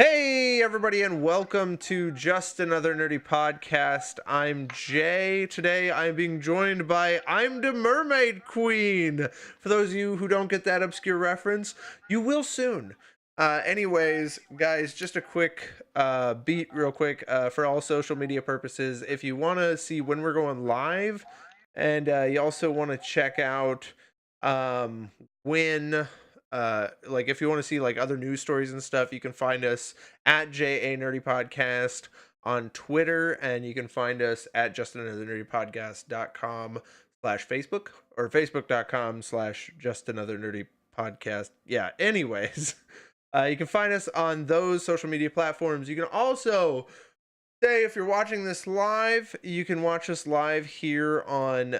Hey everybody, and welcome to Just Another Nerdy Podcast. I'm Jay. Today I'm being joined by ImDaMermaidQueen. For those of you who don't get that obscure reference, you will soon. Anyways, guys, just a quick beat real quick for all social media purposes. If you want to see when we're going live, and you also want to check out when like if you want to see like other news stories and stuff, you can find us at JA Nerdy Podcast on Twitter, and you can find us at justanothernerdypodcast.com/Facebook or facebook.com/justanothernerdypodcast. Yeah, anyways, you can find us on those social media platforms. You can also say, if you're watching this live, you can watch us live here on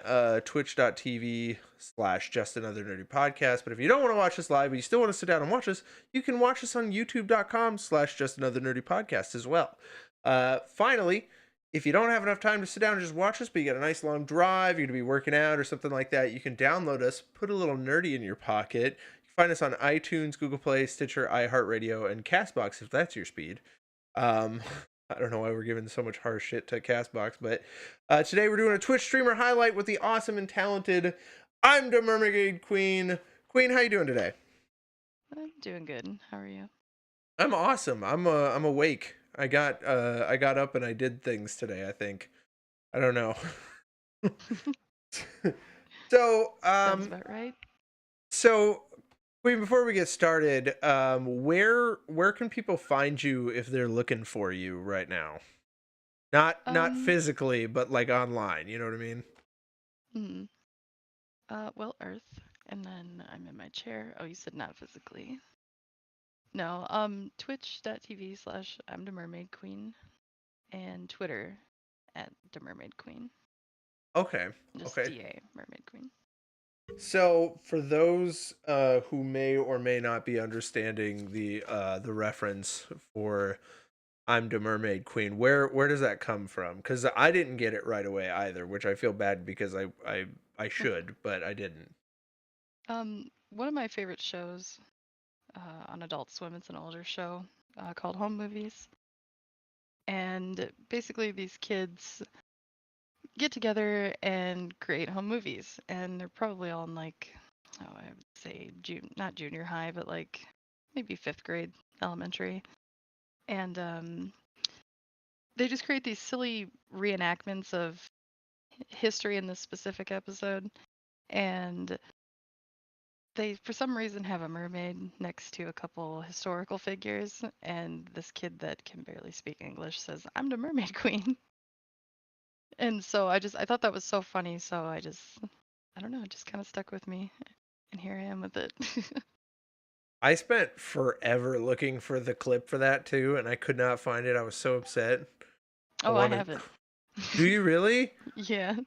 twitch.tv/justanothernerdypodcast. But if you don't want to watch us live, but you still want to sit down and watch us, you can watch us on youtube.com/justanothernerdypodcast as well. Finally, if you don't have enough time to sit down and just watch us, but you got a nice long drive, you're going to be working out or something like that, you can download us, put a little nerdy in your pocket. You can find us on iTunes, Google Play, Stitcher, iHeartRadio, and CastBox if that's your speed. I don't know why we're giving so much harsh shit to CastBox, but today we're doing a Twitch streamer highlight with the awesome and talented ImDaMermaidQueen. Queen, how you doing today? I'm doing good. How are you? I'm awesome. I'm awake. I got up and I did things today, I think. I don't know. So, Sounds about right. So, Queen, before we get started, where can people find you if they're looking for you right now? Not physically, but like online. You know what I mean? Well, Earth, and then I'm in my chair. Oh, you said not physically. No, twitch.tv/ImDaMermaidQueen and Twitter @TheMermaidQueen. Okay. Just Okay. DA Mermaid Queen. So, for those who may or may not be understanding the reference for ImDaMermaidQueen, where does that come from? Because I didn't get it right away either, which I feel bad because I should, but I didn't. One of my favorite shows on Adult Swim, it's an older show called Home Movies. And basically these kids get together and create home movies, and they're probably all in like, oh, I would say not junior high, but like maybe 5th grade elementary. And they just create these silly reenactments of history in this specific episode, and they for some reason have a mermaid next to a couple historical figures, and this kid that can barely speak English says, "I'm the mermaid queen." And so I thought that was so funny, so I don't know, it just kind of stuck with me, and here I am with it. I spent forever looking for the clip for that too, and I could not find it. I was so upset. Oh, I have it. Do you really? Yeah.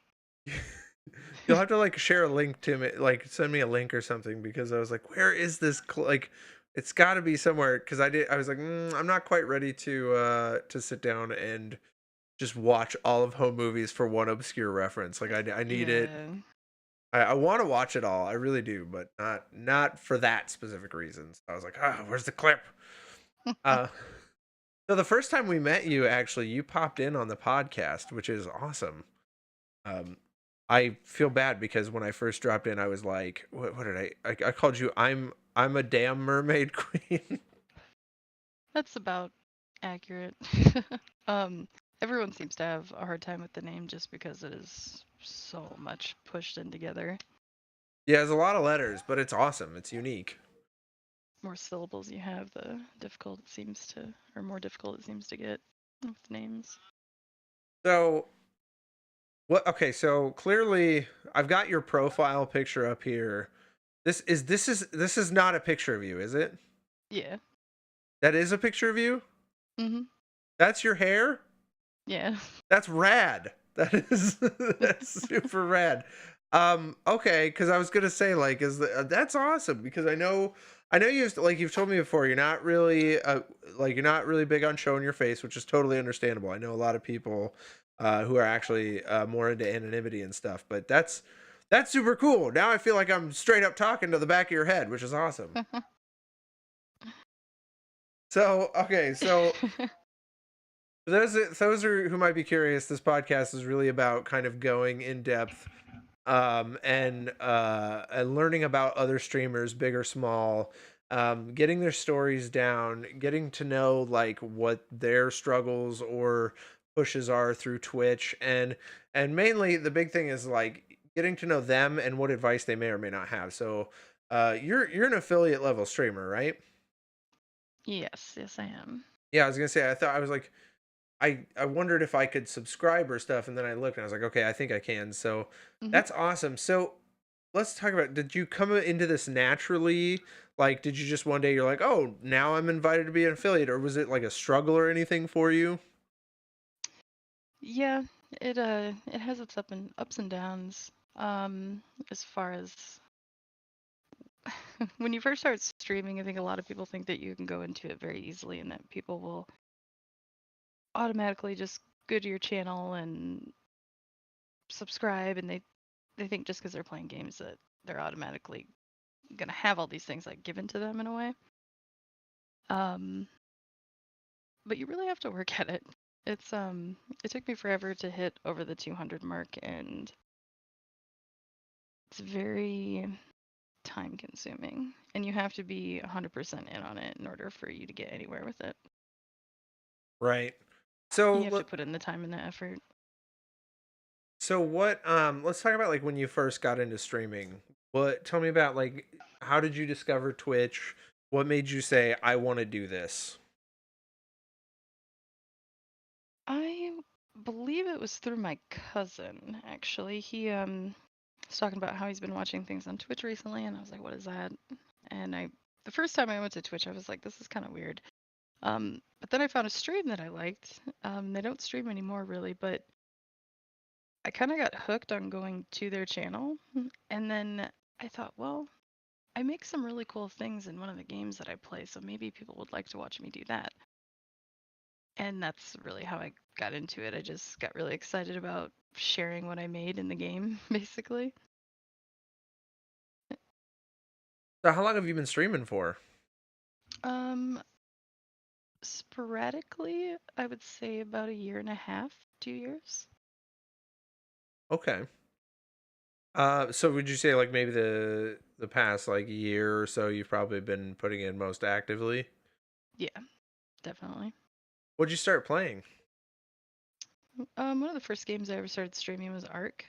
You'll have to like share a link to me, like send me a link or something, because I was like, where is this? Like, it's got to be somewhere. Because I was like, I'm not quite ready to sit down and just watch all of home movies for one obscure reference. Like, I need it. I want to watch it all. I really do, but not for that specific reason. So I was like, ah, where's the clip? Uh, so the first time we met you, actually, you popped in on the podcast, which is awesome. Um, I feel bad because when I first dropped in, I was like, what did I called you? I'm a damn mermaid queen. That's about accurate. um, Everyone seems to have a hard time with the name just because it is so much pushed in together. Yeah, there's a lot of letters, but it's awesome. It's unique. More syllables you have, the difficult it seems to, or more difficult it seems to get with names. So what? Okay, so clearly I've got your profile picture up here. This is not a picture of you, is it? Yeah. That is a picture of you. Mhm. That's your hair. Yeah. That's rad. That is that's super rad. Okay, because I was gonna say like, that's awesome because I know you've told me before you're not really big on showing your face, which is totally understandable. I know a lot of people who are actually more into anonymity and stuff, but that's super cool. Now I feel like I'm straight up talking to the back of your head, which is awesome. So okay, so those are who might be curious, this podcast is really about kind of going in depth and learning about other streamers, big or small, getting their stories down, getting to know like what their struggles or pushes are through Twitch, and mainly the big thing is like getting to know them and what advice they may or may not have. So you're an affiliate level streamer, right? Yes, yes I am. Yeah, I was gonna say, I thought I was like, I wondered if I could subscribe or stuff, and then I looked and I was like, okay, I think I can. So Mhm. that's awesome. So let's talk about, did you come into this naturally? Like, did you just one day you're like, oh, now I'm invited to be an affiliate, or was it like a struggle or anything for you? Yeah, it has its ups and downs. As far as when you first start streaming, I think a lot of people think that you can go into it very easily and that people will automatically just go to your channel and subscribe, and they think just because they're playing games that they're automatically gonna have all these things like given to them in a way. Um, but you really have to work at it. It took me forever to hit over the 200 mark, and it's very time consuming, and you have to be 100% in on it in order for you to get anywhere with it. Right. You So have to put in the time and the effort. so what let's talk about like when you first got into streaming. What Tell me about like, how did you discover Twitch? What made you say I want to do this? I believe it was through my cousin, actually. He was talking about how he's been watching things on Twitch recently, and I was like, "What is that?" And the first time I went to Twitch, I was like, "This is kind of weird." But then I found a stream that I liked. They don't stream anymore, really, but I kind of got hooked on going to their channel, and then I thought, well, I make some really cool things in one of the games that I play, so maybe people would like to watch me do that. And that's really how I got into it. I just got really excited about sharing what I made in the game, basically. So how long have you been streaming for? Um, Sporadically, I would say about a year and a half, 2 years. Okay. So would you say like maybe the past like year or so you've probably been putting in most actively? Yeah, definitely. What'd you start playing? One of the first games I ever started streaming was Ark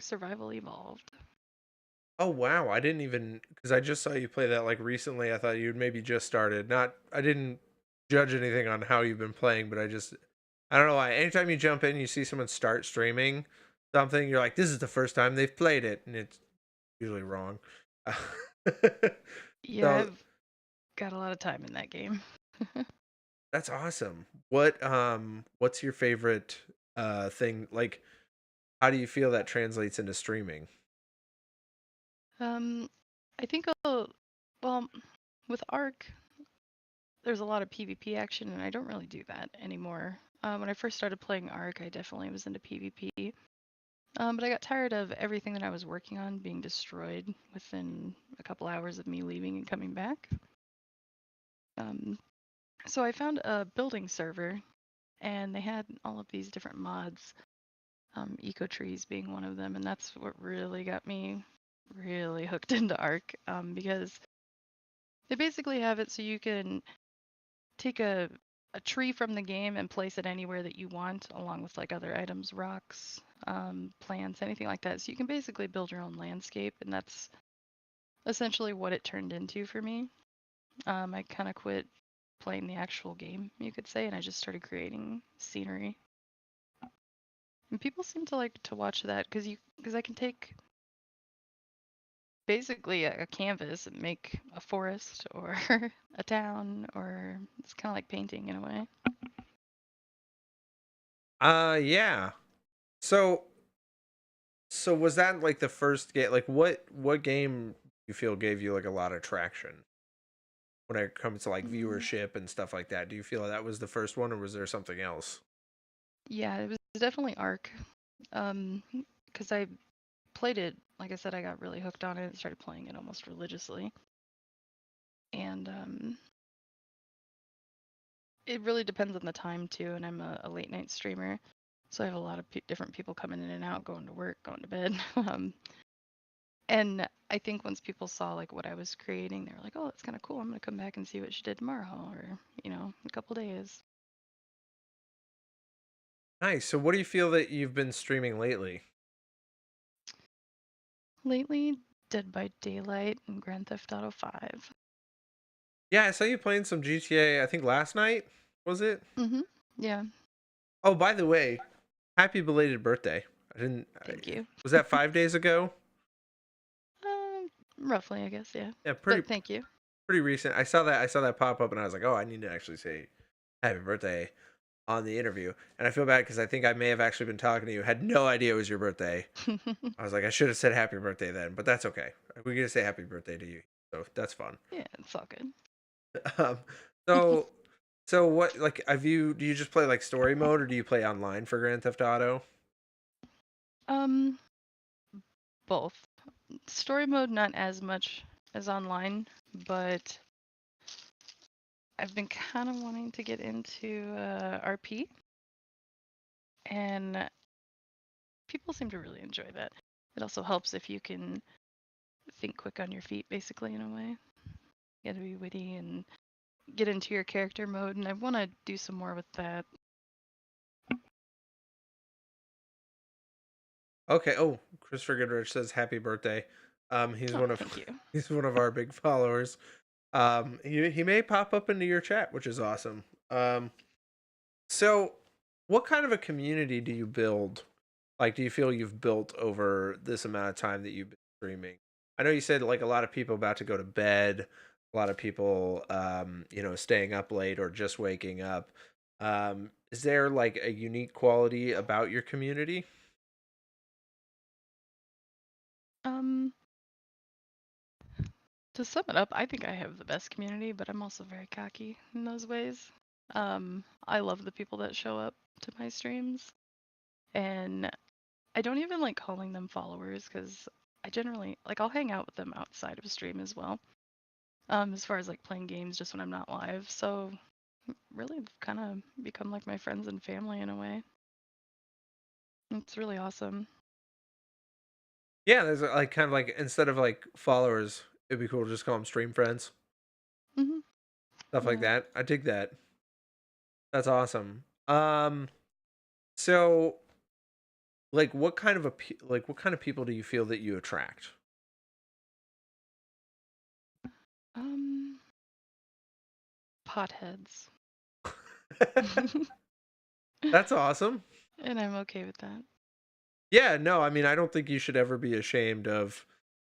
Survival Evolved. Oh wow, I didn't even, because I just saw you play that like recently. I thought you'd maybe just started. Not, I didn't judge anything on how you've been playing, but I don't know why. Anytime you jump in, you see someone start streaming something, you're like, this is the first time they've played it, and it's usually wrong. Yeah, So I've got a lot of time in that game. that's awesome. What's your favorite thing? Like, how do you feel that translates into streaming? Um, I think, well, with Ark, there's a lot of PvP action, and I don't really do that anymore. When I first started playing Ark, I definitely was into PvP. But I got tired of everything that I was working on being destroyed within a couple hours of me leaving and coming back. Um, so I found a building server, and they had all of these different mods, eco trees being one of them, and that's what really got me really hooked into Ark, because they basically have it so you can take a tree from the game and place it anywhere that you want, along with like other items, rocks, plants, anything like that. So you can basically build your own landscape, and that's essentially what it turned into for me. I kind of quit playing the actual game, you could say, and I just started creating scenery. And people seem to like to watch that because I can take basically a canvas and make a forest or a town, or it's kind of like painting in a way. Yeah. So so was that like the first game? Like what game you feel gave you like a lot of traction when it comes to like Mm, viewership and stuff like that? Do you feel that was the first one, or was there something else? yeah, it was definitely Ark. Because I played it, like I said, I got really hooked on it and started playing it almost religiously. And it really depends on the time too. And I'm a late night streamer, so I have a lot of different people coming in and out, going to work, going to bed. And I think once people saw like what I was creating, they were like, "Oh, that's kind of cool. I'm gonna come back and see what she did tomorrow, or a couple days." Nice. So what do you feel that you've been streaming lately? Lately, Dead by Daylight and Grand Theft Auto 5. Yeah, I saw you playing some GTA, I think last night, was it? Mhm. Yeah. Oh, by the way, happy belated birthday. I didn't Thank you. was that 5 days ago? Roughly, I guess. Yeah. Yeah, pretty But thank you. pretty recent. I saw that pop up and I was like, "Oh, I need to actually say happy birthday on the interview." And I feel bad cuz I think I may have actually been talking to you, had no idea it was your birthday. I was like, I should have said happy birthday then, but that's okay. We're going to say happy birthday to you. So, that's fun. Yeah, it's all good. Um so so what like have you do you just play like story mode or do you play online for Grand Theft Auto? Um, Both. Story mode, not as much as online, but I've been kind of wanting to get into RP, and people seem to really enjoy that. It also helps if you can think quick on your feet, basically, in a way. You gotta be witty and get into your character mode, and I want to do some more with that. Okay. Oh, Christopher Goodrich says happy birthday. He's Oh, one of thank you. he's one of our big followers. He may pop up into your chat, which is awesome. So what kind of a community do you build? Like, do you feel you've built over this amount of time that you've been streaming? I know you said like a lot of people about to go to bed, a lot of people, staying up late or just waking up. Is there like a unique quality about your community? Um, to sum it up, I think I have the best community, but I'm also very cocky in those ways. I love the people that show up to my streams, and I don't even like calling them followers because I generally like I'll hang out with them outside of stream as well. As far as like playing games just when I'm not live. So really kind of become like my friends and family in a way. It's really awesome. Yeah, there's like kind of like instead of like followers, it'd be cool to just call them stream friends, Hmm. stuff like Yeah. that. I dig that. That's awesome. So like what kind of like what kind of people do you feel that you attract? Um, Potheads. That's awesome. And I'm okay with that. Yeah, no, I mean, I don't think you should ever be ashamed of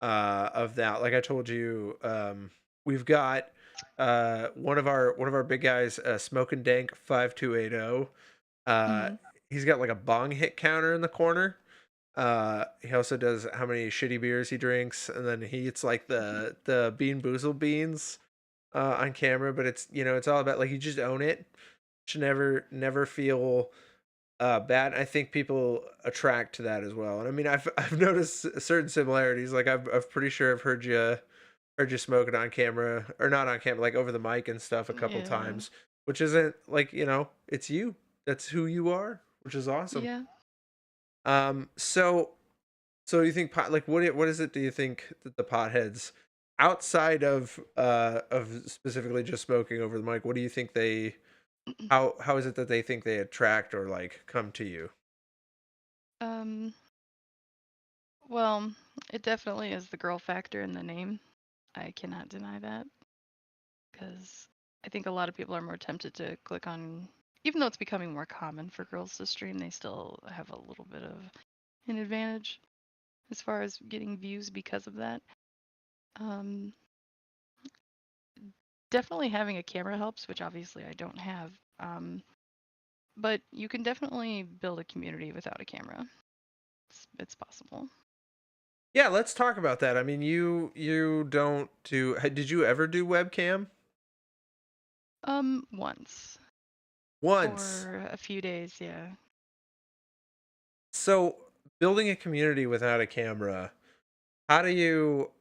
that. Like I told you, we've got one of our big guys, Smoking Dank 5280. Uh Hmm. he's got like a bong hit counter in the corner. He also does how many shitty beers he drinks, and then he eats like the Bean Boozled beans on camera, but it's it's all about like you just own it. Should never feel bad. I think people attract to that as well. And I mean, I've noticed certain similarities. Like I'm pretty sure I've heard you smoking on camera or not on camera, like over the mic and stuff a couple Yeah. times, which isn't like it's you. That's who you are, which is awesome. Yeah. So you think pot like what is it? Do you think that the potheads outside of specifically just smoking over the mic? What do you think they how is it that they think they attract or like come to you? Um, well, it definitely is the girl factor in the name. I cannot deny that because I think a lot of people are more tempted to click on, even though it's becoming more common for girls to stream, they still have a little bit of an advantage as far as getting views because of that. Um, Definitely having a camera helps, which obviously I don't have. But you can definitely build a community without a camera. It's possible. Yeah, let's talk about that. I mean, you don't do. Did you ever do webcam? Once Once. for a few days, yeah. So building a community without a camera, how do you?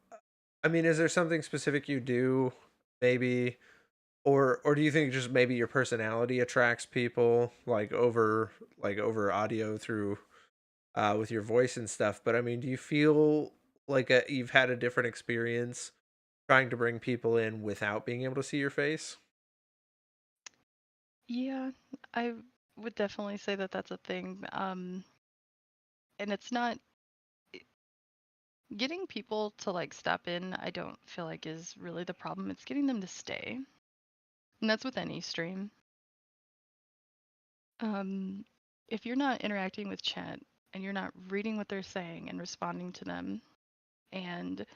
I mean, is there something specific you do, maybe, or do you think just maybe your personality attracts people like over audio through with your voice and stuff? But I mean, do you feel like you've had a different experience trying to bring people in without being able to see your face? Yeah, I would definitely say that that's a thing. And it's not getting people to like stop in, I don't feel like is really the problem. It's getting them to stay. And that's with any stream. Um, if you're not interacting with chat and you're not reading what they're saying and responding to them and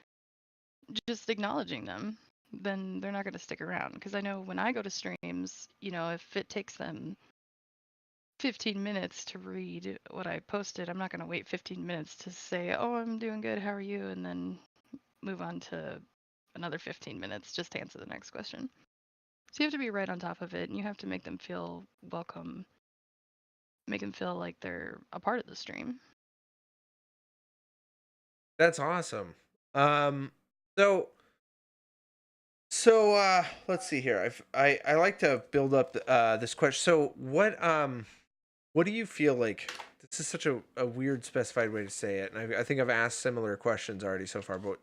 just acknowledging them, then they're not going to stick around. Because I know when I go to streams, if it takes them 15 minutes to read what I posted, I'm not going to wait 15 minutes to say, oh, I'm doing good, how are you? And then move on to another 15 minutes just to answer the next question. So you have to be right on top of it and you have to make them feel welcome, make them feel like they're a part of the stream. That's awesome. Um, so let's see here. I like to build up this question. So what do you feel like? This is such a weird specified way to say it, and I think I've asked similar questions already so far. But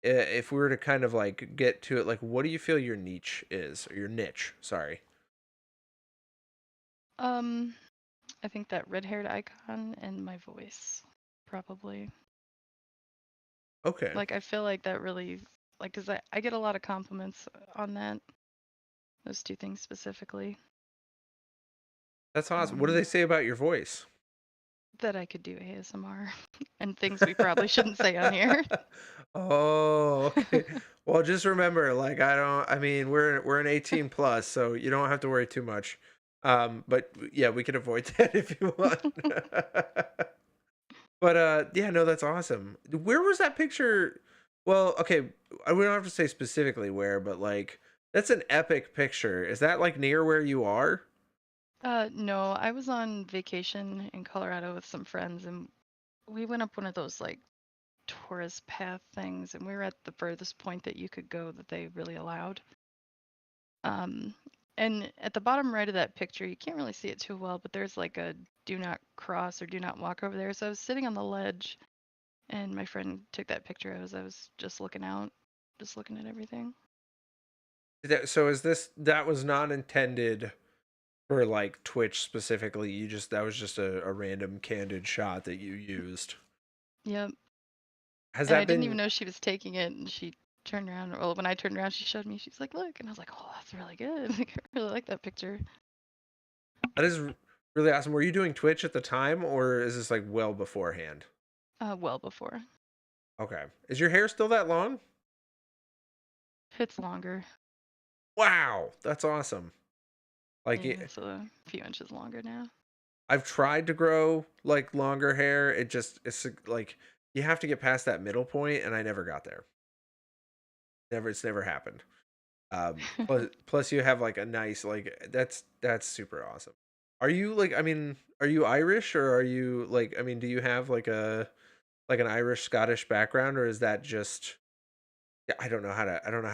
if we were to kind of like get to it, like, what do you feel your niche is, or your niche? Sorry. Um, I think that red-haired icon and my voice, probably. Okay, Like I feel like that really, like, cause I get a lot of compliments on that, those two things specifically. that's awesome. What do Um, they say about your voice? that I could do ASMR and things we probably shouldn't say on here. Oh, okay. Well, just remember, like, I mean, we're an 18 plus, so you don't have to worry too much. But yeah, we can avoid that if you want. But yeah, no, that's awesome. Where was that picture? Well, okay, we don't have to say specifically where, but like, that's an epic picture. Is that like near where you are? No, I was on vacation in Colorado with some friends and we went up one of those like tourist path things and we were at the furthest point that you could go that they really allowed. Um, and at the bottom right of that picture, you can't really see it too well, but there's like a do not cross or do not walk over there. So I was sitting on the ledge and my friend took that picture as I was just looking out, just looking at everything. So is this that was not intended for like Twitch specifically? You just that was just a random candid shot that you used. Yep. Has And I that didn't even been know she was taking it and she turned around. Well, when I turned around, she showed me. She's like, "Look." And I was like, "Oh, that's really good." Like, I really like that picture. that is really awesome. Were you doing Twitch at the time, or is this like well beforehand? Well before. Okay. Is your hair still that long? It's longer. Wow, that's awesome. Like Yeah, it's a few inches longer now. I've tried to grow like longer hair. It's like you have to get past that middle point, and I never got there. It's never happened. Plus you have like a nice like that's super awesome. Are you like, I mean, are you Irish or are you like, I mean, do you have like an Irish Scottish background, or is that just, yeah, I don't know how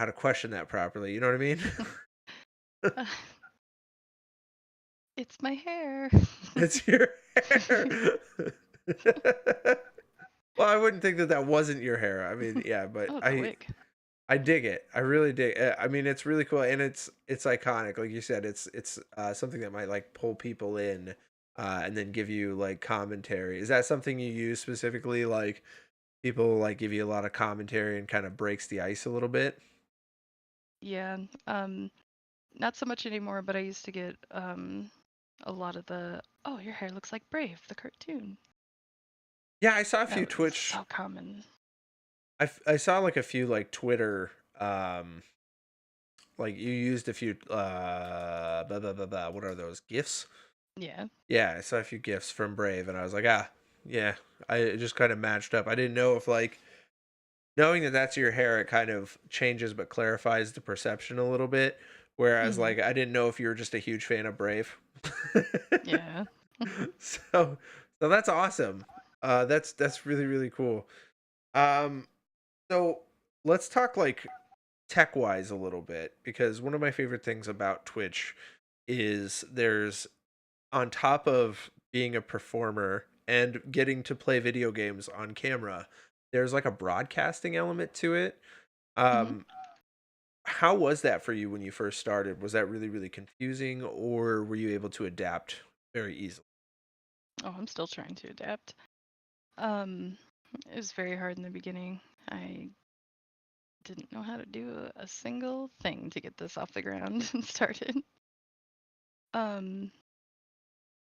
to question that properly. You know what I mean? Uh, it's my hair. It's your hair. Well, I wouldn't think that that wasn't your hair. I mean, yeah, but Oh, it's a wig. I dig it. I really dig. I mean, it's really cool, and it's iconic. Like you said, it's something that might like pull people in, and then give you like commentary. Is that something you use specifically? Like people like give you a lot of commentary and kind of breaks the ice a little bit. Yeah. Not so much anymore, but I used to get a lot of the, oh, your hair looks like Brave, the cartoon. Yeah, I saw a few That was Twitch. so common. I saw like a few like Twitter. Like you used a few blah, blah, blah, blah. What are those gifs? Yeah. Yeah, I saw a few gifs from Brave, and I was like, ah, yeah. I it just kind of matched up. I didn't know if like knowing that that's your hair, it kind of changes but clarifies the perception a little bit. Whereas Hmm. like I didn't know if you were just a huge fan of Brave. Yeah. so so that's awesome. That's really really cool. Um, so let's talk like tech wise a little bit, because one of my favorite things about Twitch is there's, on top of being a performer and getting to play video games on camera, there's like a broadcasting element to it. Hmm. Um, how was that for you when you first started? Was that really, really confusing, or were you able to adapt very easily? Oh, I'm still trying to adapt. Um, it was very hard in the beginning. I didn't know how to do a single thing to get this off the ground and started. Um,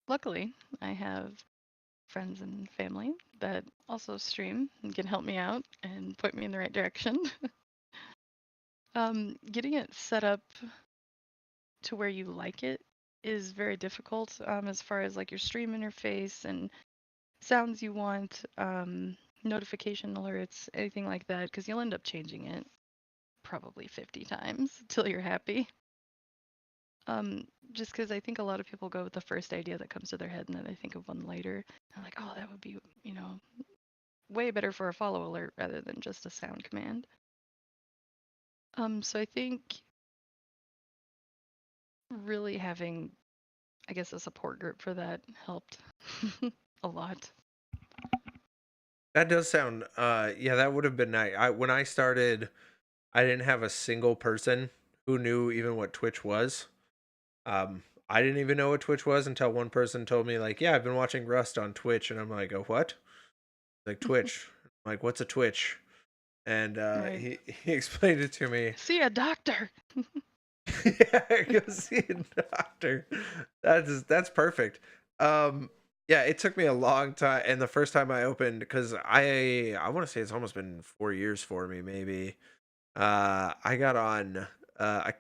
Luckily, I have friends and family that also stream and can help me out and point me in the right direction. Getting it set up to where you like it is very difficult, as far as like your stream interface and sounds you want, notification alerts, anything like that, because you'll end up changing it probably 50 times till you're happy. Just because I think a lot of people go with the first idea that comes to their head and then they think of one later. They're like, oh, that would be, way better for a follow alert rather than just a sound command. So I think really having, I guess, a support group for that helped a lot. That does sound yeah, that would have been nice. I when I started, I didn't have a single person who knew even what Twitch was. I didn't even know what Twitch was until one person told me like, "Yeah, I've been watching Rust on Twitch," and I'm like, "Oh, what?" Like Twitch. I'm like, "What's a Twitch?" And Right. he explained it to me. See a doctor. Yeah, go see a doctor. That's perfect. Um, yeah, it took me a long time, and the first time I opened, because I want to say it's almost been 4 years for me, maybe. I got on. I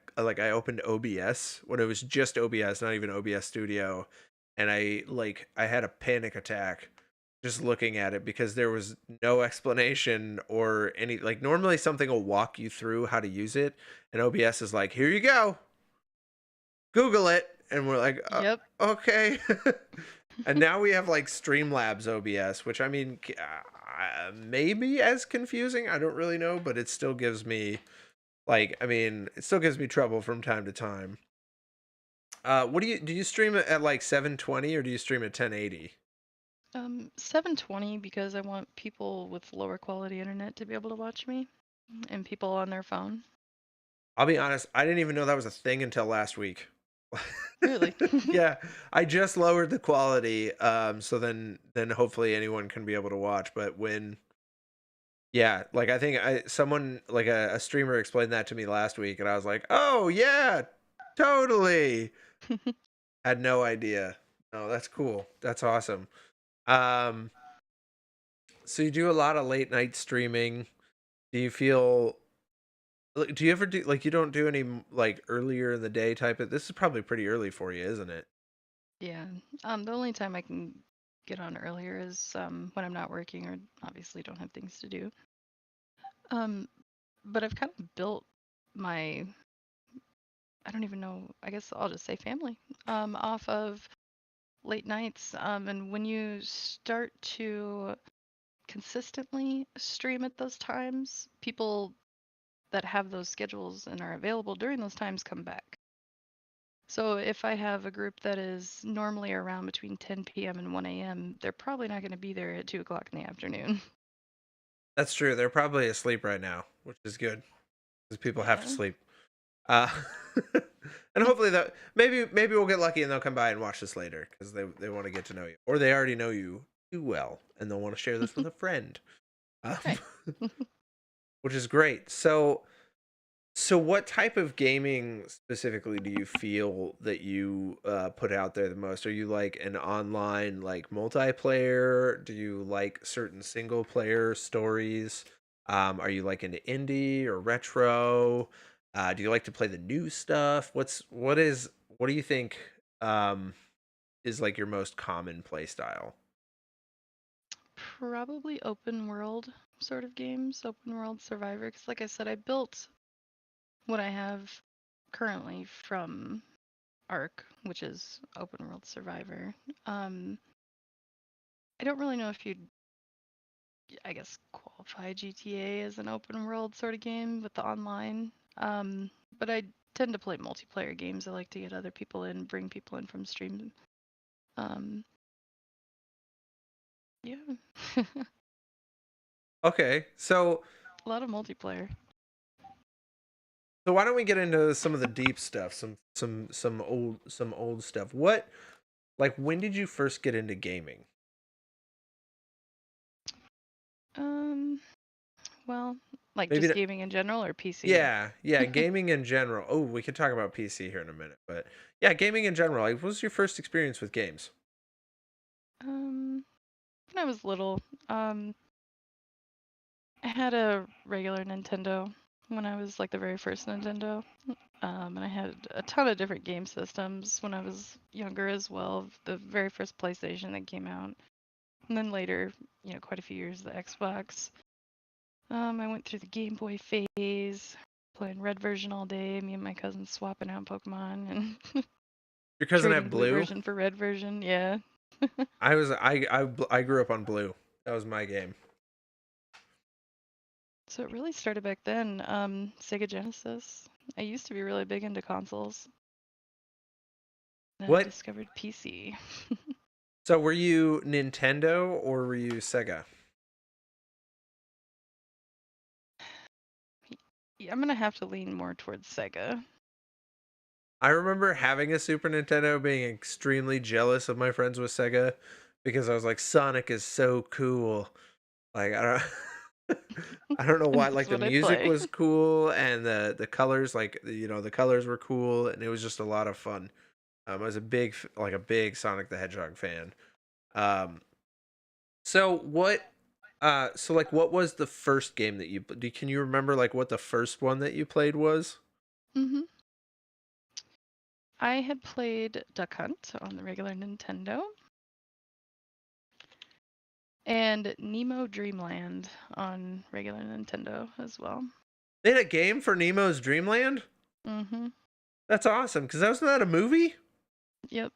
opened OBS when it was just OBS, not even OBS Studio, and I had a panic attack just looking at it, because there was no explanation or any, like, normally something will walk you through how to use it, and OBS is like, here you go, Google it, and we're like, Yep. okay. And now we have like Streamlabs OBS, which I mean, maybe as confusing. I don't really know, but it still gives me like, I mean, it still gives me trouble from time to time. What do you stream it at like 720 or do you stream at 1080? 720 because I want people with lower quality internet to be able to watch me and people on their phone. I'll be honest, I didn't even know that was a thing until last week. Really? Yeah, I just lowered the quality, so then hopefully anyone can be able to watch. But when, yeah, like I think someone like a streamer explained that to me last week, and I was like, oh yeah, totally. Had no idea. No, that's cool. That's awesome. Um, so you do a lot of late night streaming. Do you feel like, do you ever do like, you don't do any like earlier in the day type of, this is probably pretty early for you, isn't it? Yeah. The only time I can get on earlier is when I'm not working or obviously don't have things to do. Um, but I've kind of built my, I don't even know, I guess I'll just say family, off of late nights. And when you start to consistently stream at those times, people that have those schedules and are available during those times come back. So if I have a group that is normally around between 10 p.m. and 1 a.m., they're probably not going to be there at 2 o'clock in the afternoon. That's true. They're probably asleep right now, which is good because people have to Yeah. sleep. Uh, and hopefully that maybe we'll get lucky and they'll come by and watch this later because they want to get to know you, or they already know you too well and they'll want to share this with a friend, um, Right. which is great. So what type of gaming specifically do you feel that you put out there the most? Are you like an online like multiplayer? Do you like certain single player stories? Are you like into indie or retro? Do you like to play the new stuff? What do you think um, is like your most common play style? Probably open world sort of games, open world survivor. Because, like I said, I built what I have currently from Arc, which is open world survivor. Um, I don't really know if you'd, I guess, qualify GTA as an open world sort of game with the online. But I tend to play multiplayer games. I like to get other people in, bring people in from stream. Um, yeah, a Okay, lot of multiplayer. so why don't we get into some of the deep stuff, some old stuff. What Like, when did you first get into gaming? Um, well, like Maybe just not, gaming in general or PC? yeah, gaming in general. Oh, we could talk about PC here in a minute, but yeah, gaming in general. Like, what was your first experience with games? When I was little, um, I had a regular Nintendo when I was like the very first Nintendo. And I had a ton of different game systems when I was younger as well. The very first PlayStation that came out, and then later, quite a few years the Xbox. I went through the Game Boy phase, playing red version all day. Me and my cousins swapping out Pokemon and Your cousin trading had blue blue. version for red version. Yeah. I grew up on blue. That was my game. So it really started back then. Sega Genesis. I used to be really big into consoles. Then I What? discovered PC. So were you Nintendo or were you Sega? Yeah, I'm gonna have to lean more towards Sega. I remember having a Super Nintendo, being extremely jealous of my friends with Sega because I was like, Sonic is so cool. Like I don't I don't know And why. that's Like the what I music play. was cool and the colors, like the colors were cool and it was just a lot of fun. I was a big Sonic the Hedgehog fan. Um, so what? So like, what was the first game that can you remember like what the first one that you played was? hmm I had played Duck Hunt on the regular Nintendo and Nemo Dreamland on regular Nintendo as well. They had a game for Nemo's Dreamland. hmm That's awesome because that wasn't that a movie? Yep.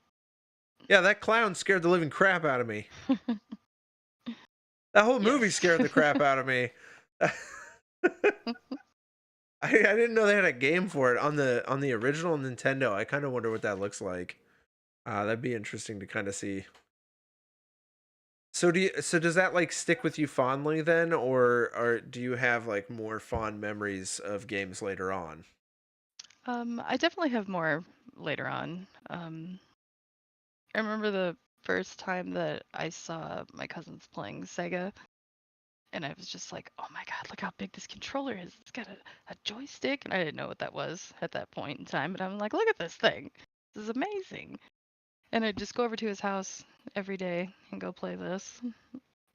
Yeah, that clown scared the living crap out of me. That whole movie Yes. scared the crap out of me. I didn't know they had a game for it on the original Nintendo. I kind of wonder what that looks like. That'd be interesting to kind of see. So does that like stick with you fondly then, or do you have like more fond memories of games later on? I definitely have more later on. I remember the first time that I saw my cousins playing Sega, and I was just like, "Oh my God, look how big this controller is! It's got a joystick." And I didn't know what that was at that point in time, but I'm like, "Look at this thing! This is amazing!" And I'd just go over to his house every day and go play this,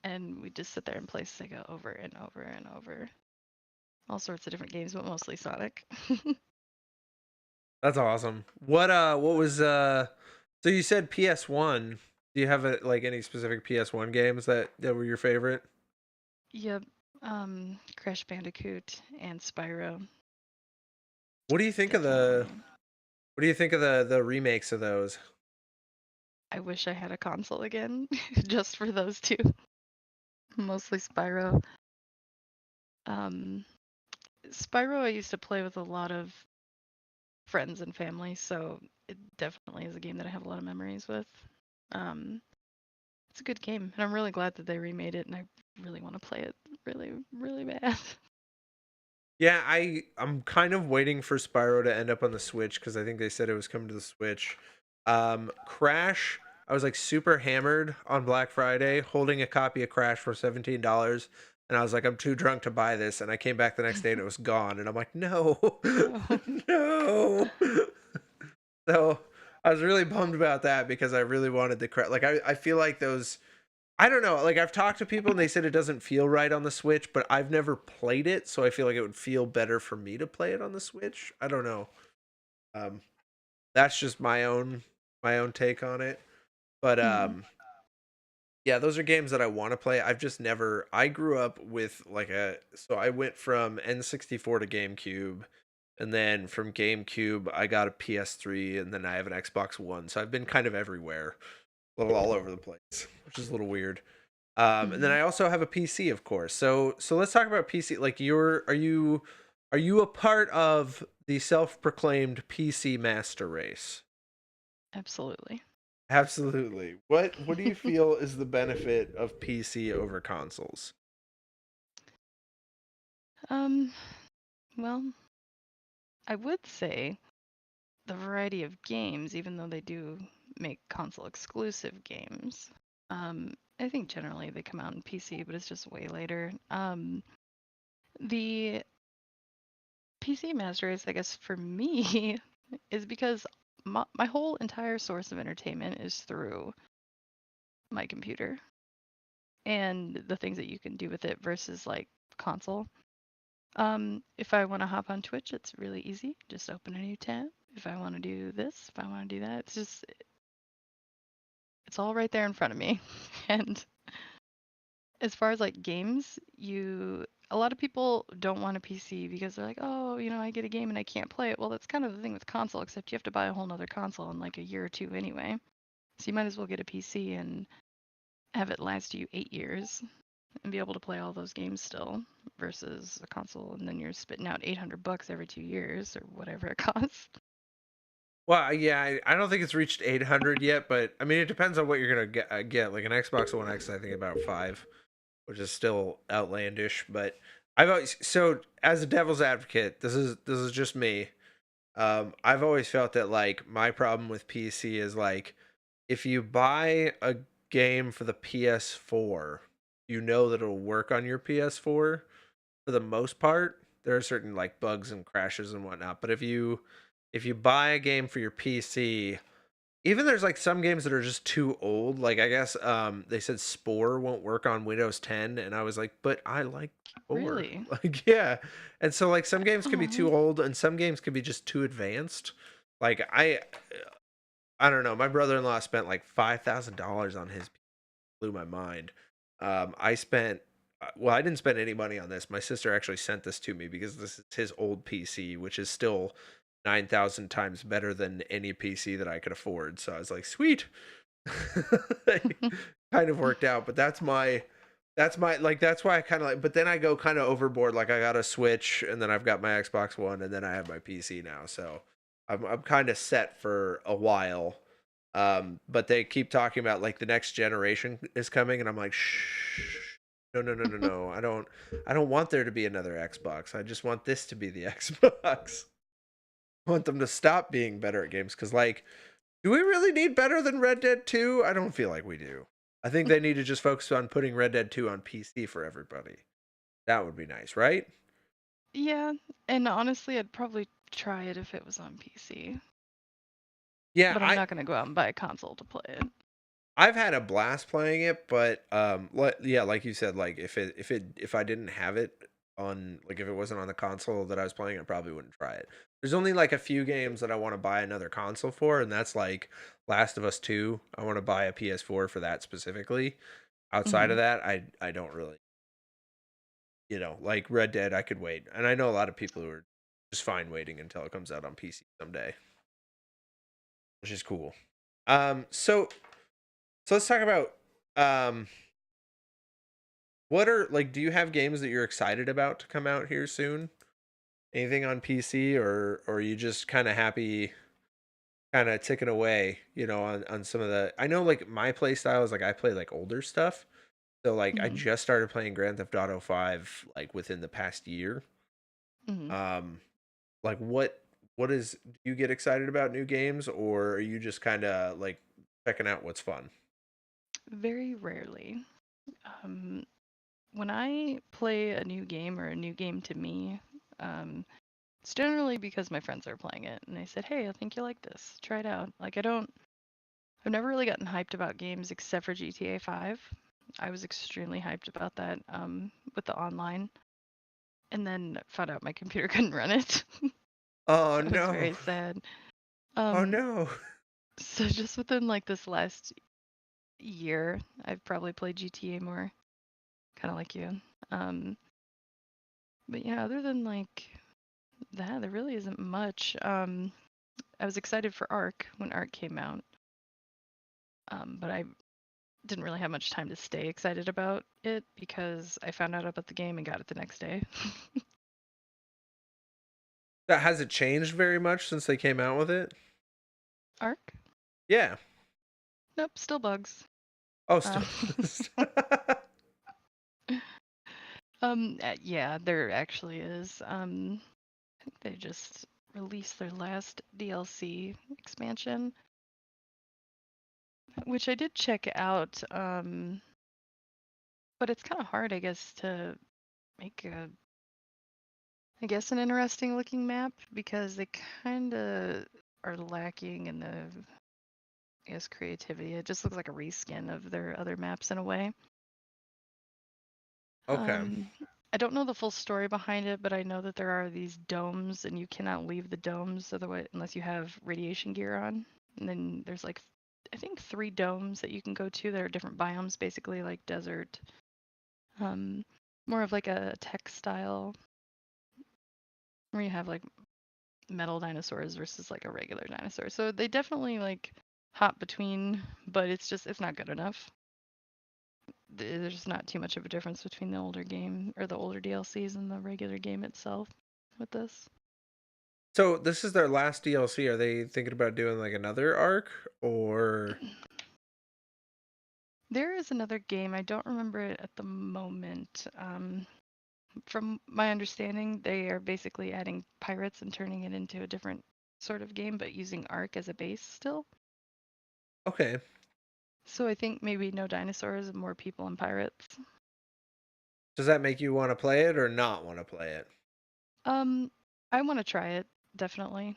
and we'd just sit there and play Sega over and over and over. All sorts of different games, but mostly Sonic. That's awesome. What was so you said PS1. Do you have like any specific PS1 games that were your favorite? Yep. Crash Bandicoot and Spyro. What do you think of Definitely. the remakes of those? I wish I had a console again, just for those two. Mostly Spyro. Um, Spyro I used to play with a lot of friends and family, so it definitely is a game that I have a lot of memories with. Um, it's a good game, and I'm really glad that they remade it, and I really want to play it really, really bad. Yeah, I'm kind of waiting for Spyro to end up on the Switch because I think they said it was coming to the Switch. Crash, I was like super hammered on Black Friday, holding a copy of Crash for $17, and I was like, I'm too drunk to buy this, and I came back the next day and it was gone, and I'm like, no, No. no. So I was really bummed about that because I really wanted the Crash. Like I feel like those. I don't know. Like I've talked to people and they said it doesn't feel right on the Switch, but I've never played it, so I feel like it would feel better for me to play it on the Switch. I don't know. Um, that's just my own take on it. But Mhm. yeah, those are games that I want to play. I've just never. I grew up with like so I went from N64 to GameCube, and then from GameCube I got a PS3, and then I have an Xbox One. So I've been kind of everywhere, a little all over the place, which is a little weird. And then Mhm. I also have a PC, of course. So let's talk about PC. Like, are you a part of the self-proclaimed PC master race? Absolutely. Absolutely. What do you feel is the benefit of PC over consoles? Um, well, I would say the variety of games, even though they do make console exclusive games. I think generally they come out in PC, but it's just way later. The PC Master Race, I guess, for me, is because my whole entire source of entertainment is through my computer and the things that you can do with it versus like console. If I want to hop on Twitch, it's really easy. Just open a new tab. If I want to do this, if I want to do that, it's all right there in front of me. And as far as like games, a lot of people don't want a PC because they're like, oh, I get a game and I can't play it. Well, that's kind of the thing with console, except you have to buy a whole nother console in like a year or two anyway. So you might as well get a PC and have it last you 8 years and be able to play all those games still versus a console and then you're spitting out $800 every 2 years or whatever it costs. Well, yeah, I don't think it's reached 800 yet, but I mean, it depends on what you're gonna get. Like an Xbox One X, I think about five, which is still outlandish. But I've always so as a devil's advocate, this is just me. I've always felt that like my problem with PC is like if you buy a game for the PS4, you know that it'll work on your PS4 for the most part. There are certain like bugs and crashes and whatnot, but if you buy a game for your PC, even there's like some games that are just too old. Like I guess they said Spore won't work on Windows 10, and I was like, but I like Spore. Really? Like yeah. And so like some games could be Oh, too old and some games could be just too advanced. Like I don't know. My brother-in-law spent like $5,000 on his blew my mind. I spent well, I didn't spend any money on this. My sister actually sent this to me because this is his old PC, which is still 9,000 times better than any PC that I could afford. So I was like, sweet. Kind of worked out, but that's my like that's why I kind of like but then I go kind of overboard like I got a Switch and then I've got my Xbox One and then I have my PC now. So I'm kind of set for a while. But they keep talking about like the next generation is coming and I'm like, shh. No, no, no, no, no. I don't want there to be another Xbox. I just want this to be the Xbox. I want them to stop being better at games cuz like do we really need better than Red Dead 2? I don't feel like we do. I think they need to just focus on putting Red Dead 2 on PC for everybody. That would be nice, right? yeah. And honestly, I'd probably try it if it was on PC, Yeah, but I'm not gonna go out and buy a console to play it. I've had a blast playing it, but yeah, like you said, like if I didn't have it on like if it wasn't on the console that I was playing, I probably wouldn't try it. There's only like a few games that I want to buy another console for, and that's like Last of Us 2. I want to buy a PS4 for that specifically. Outside of Hmm. that, I don't really, like Red Dead, I could wait. And I know a lot of people who are just fine waiting until it comes out on PC someday, which is cool. So So let's talk about um what are like do you have games that you're excited about to come out here soon? Anything on PC, or are you just kind of happy kind of ticking away, on some of the I know like my play style is like I play like older stuff. So like I Hmm. just started playing Grand Theft Auto 5 like within the past year. Hmm. Um like what is do you get excited about new games, or are you just kind of like checking out what's fun? Very rarely. Um, when I play a new game or a new game to me, um, it's generally because my friends are playing it and they said, "Hey, I think you like this. Try it out." Like I've never really gotten hyped about games except for GTA 5. I was extremely hyped about that with the online, and then found out my computer couldn't run it. Oh So I was no. very sad. Oh Um, no. so just within like this last year, I've probably played GTA more, kind of like you. Um, but yeah, other than like that, there really isn't much. I was excited for Ark when Ark came out, but I didn't really have much time to stay excited about it because I found out about the game and got it the next day. That has it changed very much since they came out with it? Ark? Yeah. Nope, still bugs. Oh, Um, still. yeah, there actually is. I think they just released their last DLC expansion, which I did check out. But it's kind of hard, I guess, to make I guess, an interesting looking map because they kind of are lacking in the, I guess, creativity. It just looks like a reskin of their other maps in a way. Okay. Um, I don't know the full story behind it, but I know that there are these domes and you cannot leave the domes otherwise unless you have radiation gear on. And then there's like I think 3 domes that you can go to that are different biomes, basically like desert, um, more of like a textile where you have like metal dinosaurs versus like a regular dinosaur. So they definitely like hop between, but it's not good enough. There's not too much of a difference between the older game or the older DLCs and the regular game itself with this. So this is their last DLC. Are they thinking about doing like another arc, or There is another game, I don't remember it at the moment. From my understanding, they are basically adding pirates and turning it into a different sort of game, but using Ark as a base still. okay? So I think maybe no dinosaurs and more people and pirates. Does that make you want to play it or not want to play it? Um, I want to try it, definitely.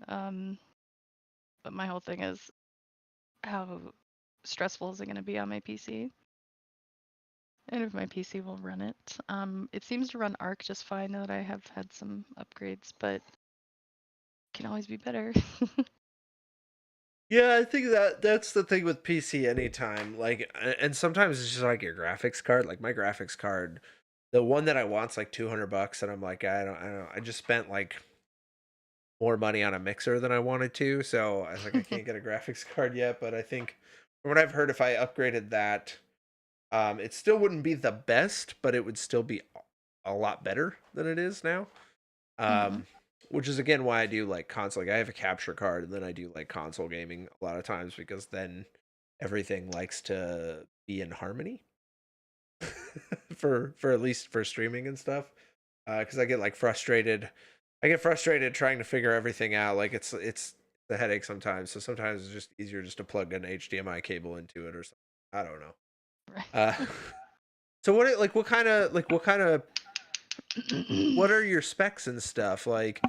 Um, but my whole thing is how stressful is it going to be on my PC? And if my PC will run it. It seems to run Arc just fine now that I have had some upgrades, but can always be better. Yeah, I think that's the thing with PC anytime. Like, and sometimes it's just like your graphics card. Like my graphics card, the one that I want's like $200, and I'm like, I don't. I just spent like more money on a mixer than I wanted to, so I was like, I can't get a graphics card yet. But I think from what I've heard, if I upgraded that, it still wouldn't be the best, but it would still be a lot better than it is now. Hmm. Um, which is again why I do like console. Like I have a capture card, and then I do like console gaming a lot of times because then everything likes to be in harmony for at least for streaming and stuff. Because I get like frustrated. I get frustrated trying to figure everything out. Like it's the headache sometimes. So sometimes it's just easier just to plug an HDMI cable into it or something. I don't know. Uh, Right. so what are your specs and stuff like?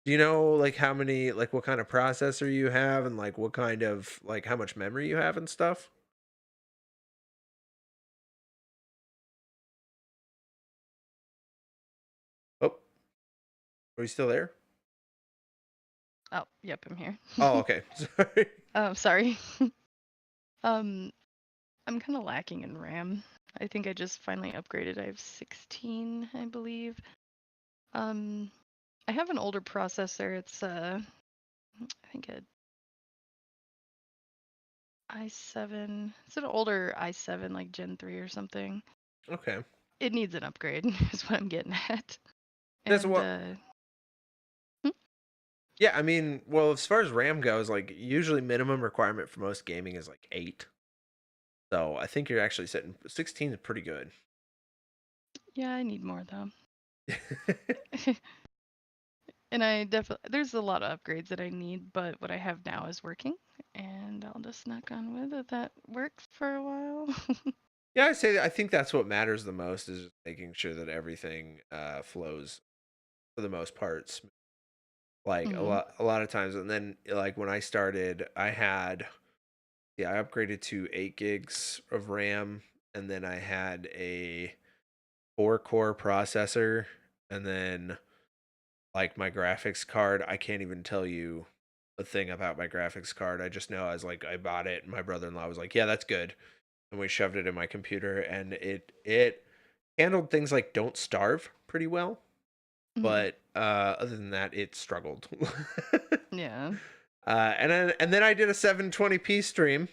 Do you know like how many like what kind of processor you have, and like what kind of like how much memory you have and stuff? Oh, are you still there? Oh, yep, I'm here. Oh, okay. Sorry. Oh, sorry. Um, I'm kind of lacking in RAM. I think I just finally upgraded. I have 16, I believe. Um, I have an older processor. It's I think a i7. It's an older i7, like Gen 3 or something. Okay. It needs an upgrade, is what I'm getting at. That's And what. Yeah, I mean, well, as far as RAM goes, like usually minimum requirement for most gaming is like 8. So I think you're actually sitting 16 is pretty good. yeah, I need more though. And I definitely, there's a lot of upgrades that I need, but what I have now is working. And I'll just knock on wood that that works for a while. Yeah, I think that's what matters the most is just making sure that everything flows for the most part. Like Hmm. a lot of times, and then like when I started, I upgraded to 8 gigs of RAM, and then I had a 4 core processor, and then like my graphics card, I can't even tell you a thing about my graphics card. I just know I bought it, and my brother-in-law was like, "Yeah, that's good," and we shoved it in my computer, and it handled things like Don't Starve pretty well, Hmm. but other than that, it struggled. Yeah. And then I did a 720p stream.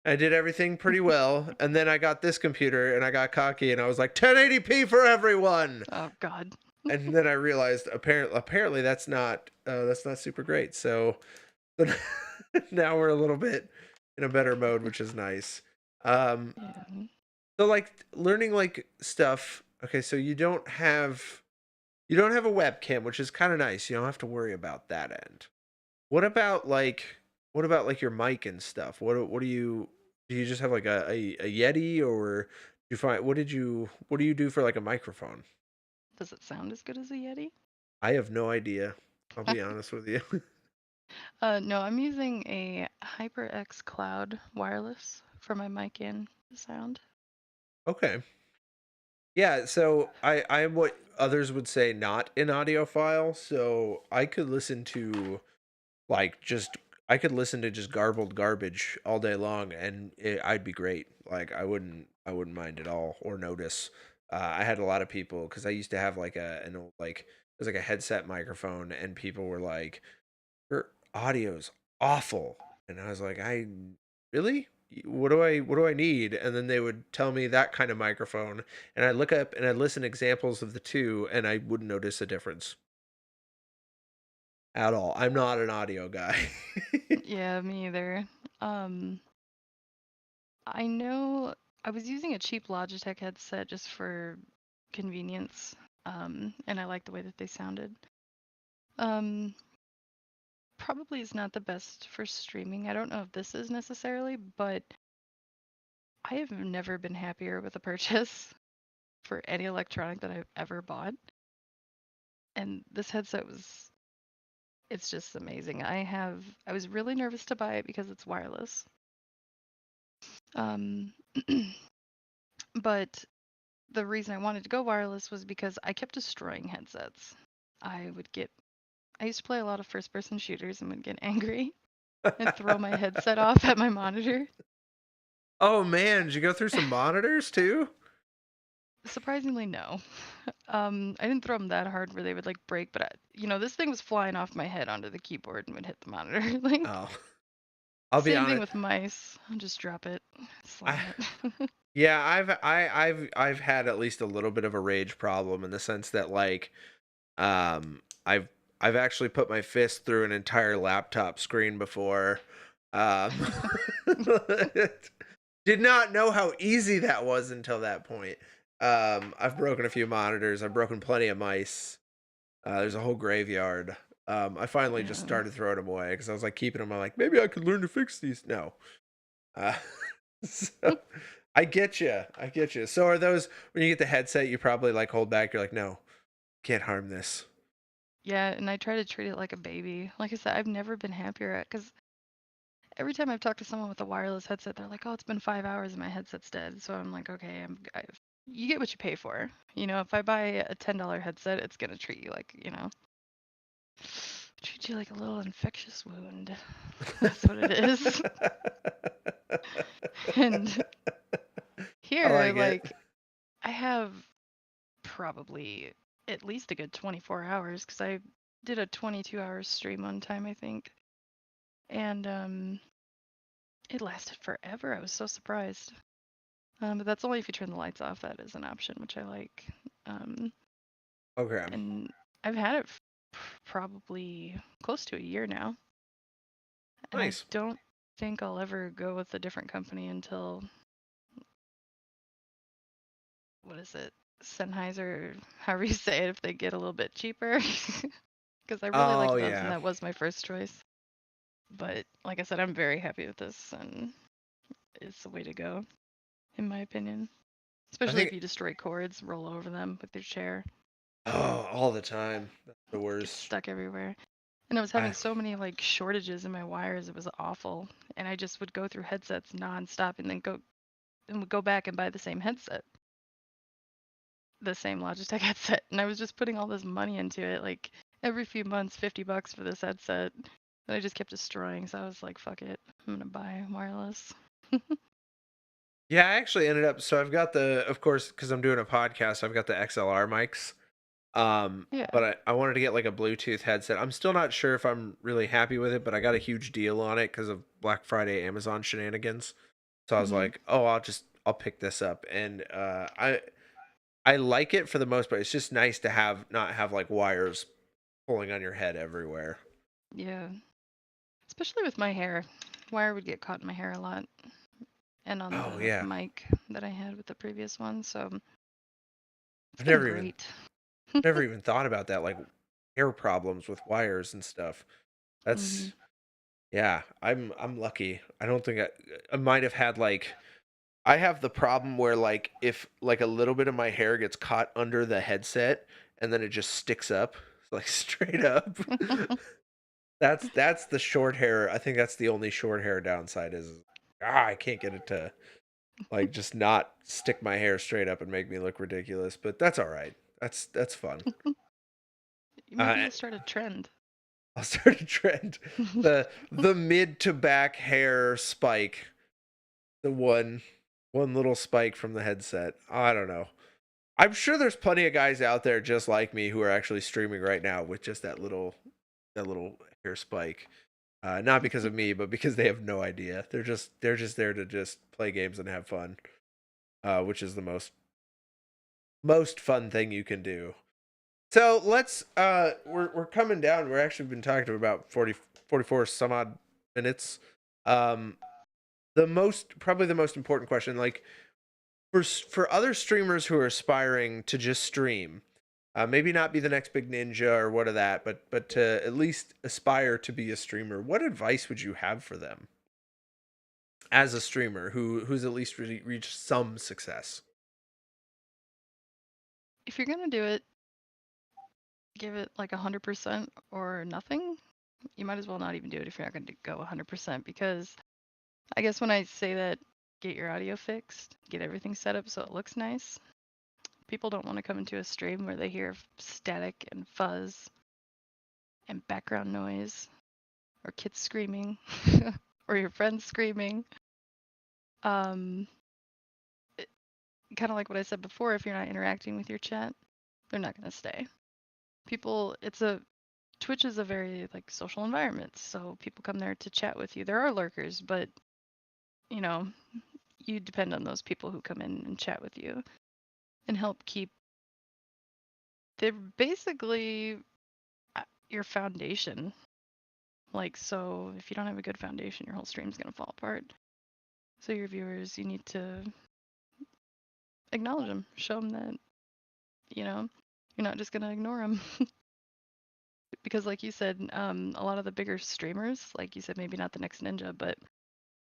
I did everything pretty well, and then I got this computer, and I got cocky, and I was like 1080p for everyone. Oh, God. And then I realized apparently that's not super great. So now we're a little bit in a better mode, which is nice. Um, Yeah. so like learning like stuff. Okay, so you don't have a webcam, which is kind of nice. You don't have to worry about that end. What about like what about like your mic and stuff? What do you just have like a Yeti, or do you find what do you do for like a microphone? Does it sound as good as a Yeti? I have no idea. I'll be honest with you. No, I'm using a HyperX Cloud wireless for my mic in sound. Okay. Yeah, so I'm what others would say not an audiophile, so I could listen to just garbled garbage all day long, and I'd be great. Like I wouldn't mind at all or notice. I had a lot of people because I used to have like an old like it was like a headset microphone, and people were like, "Your audio's awful," and I was like, "I really? What do I need?" And then they would tell me that kind of microphone, and I'd look up and I'd listen to examples of the two, and I wouldn't notice a difference at all. I'm not an audio guy. Yeah, me either. Um, I know I was using a cheap Logitech headset just for convenience, and I liked the way that they sounded. Um, Probably is not the best for streaming. I don't know if this is necessarily, but I have never been happier with a purchase for any electronic that I've ever bought. And this headset was, it's just amazing. I was really nervous to buy it because it's wireless. Um, but the reason I wanted to go wireless was because I kept destroying headsets. I would get, I used to play a lot of first person shooters and would get angry and throw my headset off at my monitor. Oh man, did you go through some monitors too? Surprisingly, no. I didn't throw them that hard where they would like break, but this thing was flying off my head onto the keyboard and would hit the monitor. Like, Oh, I'll be same thing honest. with mice. I'll just drop it, I slam it. yeah, I've had at least a little bit of a rage problem in the sense that like um I've I've actually put my fist through an entire laptop screen before. Um did not know how easy that was until that point. I've broken a few monitors, I've broken plenty of mice. There's a whole graveyard. I finally just Yeah. started throwing them away because I was like keeping them. I'm like, maybe I could learn to fix these. No. Uh, so I get you. I get you. So are those when you get the headset, you probably like hold back. You're like, no, can't harm this. Yeah, and I try to treat it like a baby. Like I said, I've never been happier at because every time I've talked to someone with a wireless headset, they're like, "Oh, it's been 5 hours and my headset's dead." So I'm like, "Okay, you get what you pay for. If I buy a $10 headset, it's gonna treat you like, treat you like a little infectious wound. That's what it is." And I here, like it. like, I have probably at least a good 24 hours because I did a 22-hour stream one time, I think. And It lasted forever. I was so surprised. But that's only if you turn the lights off. That is an option, which I like. Um, Okay. and I've had it probably close to a year now, and I Nice. don't think I'll ever go with a different company until what is it, Sennheiser, however you say it, if they get a little bit cheaper, because I really Oh like those, and yeah. that was my first choice. But like I said, I'm very happy with this, and it's the way to go, in my opinion. I Especially if think you destroy cords, roll over them with your chair, all the time. That's the get worst. stuck everywhere. And I was having I so many like shortages in my wires, it was awful. And I just would go through headsets nonstop and then would go back and buy the same headset, the same Logitech headset. And I was just putting all this money into it, like every few months, $50 for this headset. And I just kept destroying. So I was like, fuck it, I'm gonna buy wireless. Yeah, I actually ended up so I've got the of course because I'm doing a podcast, I've got the XLR mics. Yeah. But I wanted to get like a Bluetooth headset. I'm still not sure if I'm really happy with it, but I got a huge deal on it because of Black Friday Amazon shenanigans. So I was Hmm. like, oh, I'll pick this up, and I like it for the most part. It's just nice to have not have like wires pulling on your head everywhere. Yeah. Especially with my hair. Wire would get caught in my hair a lot, and on Oh the yeah, mic that I had with the previous one. So it's I've been never even great. never even thought about that, like hair problems with wires and stuff. Hmm. That's yeah. I'm lucky. I don't think I might have had like I have the problem where like if like a little bit of my hair gets caught under the headset and then it just sticks up like straight up. That's the short hair. I think that's the only short hair downside is I can't get it to like just not stick my hair straight up and make me look ridiculous, but that's all right. That's fun. Maybe Uh, you'll start a trend. I'll start a trend. The mid to back hair spike, the one little spike from the headset. I don't know. I'm sure there's plenty of guys out there just like me who are actually streaming right now with just that little hair spike. Not because of me, but because they have no idea. They're just there to just play games and have fun, which is the most fun thing you can do. So let's we're coming down. We're actually been talking for about 44 some odd minutes. Um, probably the most important question, like for other streamers who are aspiring to just stream, maybe not be the next big ninja or what of that, but to at least aspire to be a streamer. What advice would you have for them as a streamer who's at least really reached some success? If you're gonna do it, give it like 100% or nothing. You might as well not even do it if you're not gonna go 100% because I guess when I say that, get your audio fixed, get everything set up so it looks nice. People don't want to come into a stream where they hear static and fuzz and background noise or kids screaming or your friends screaming. Um, Kind of like what I said before, if you're not interacting with your chat, they're not going to stay. People, Twitch is a very like social environment, so people come there to chat with you. There are lurkers, but you know, you depend on those people who come in and chat with you and help keep. They're basically your foundation. Like, so if you don't have a good foundation, your whole stream's gonna fall apart. So your viewers, you need to acknowledge them, show them that you're not just gonna ignore them. Because like you said, a lot of the bigger streamers, like you said, maybe not the next ninja, but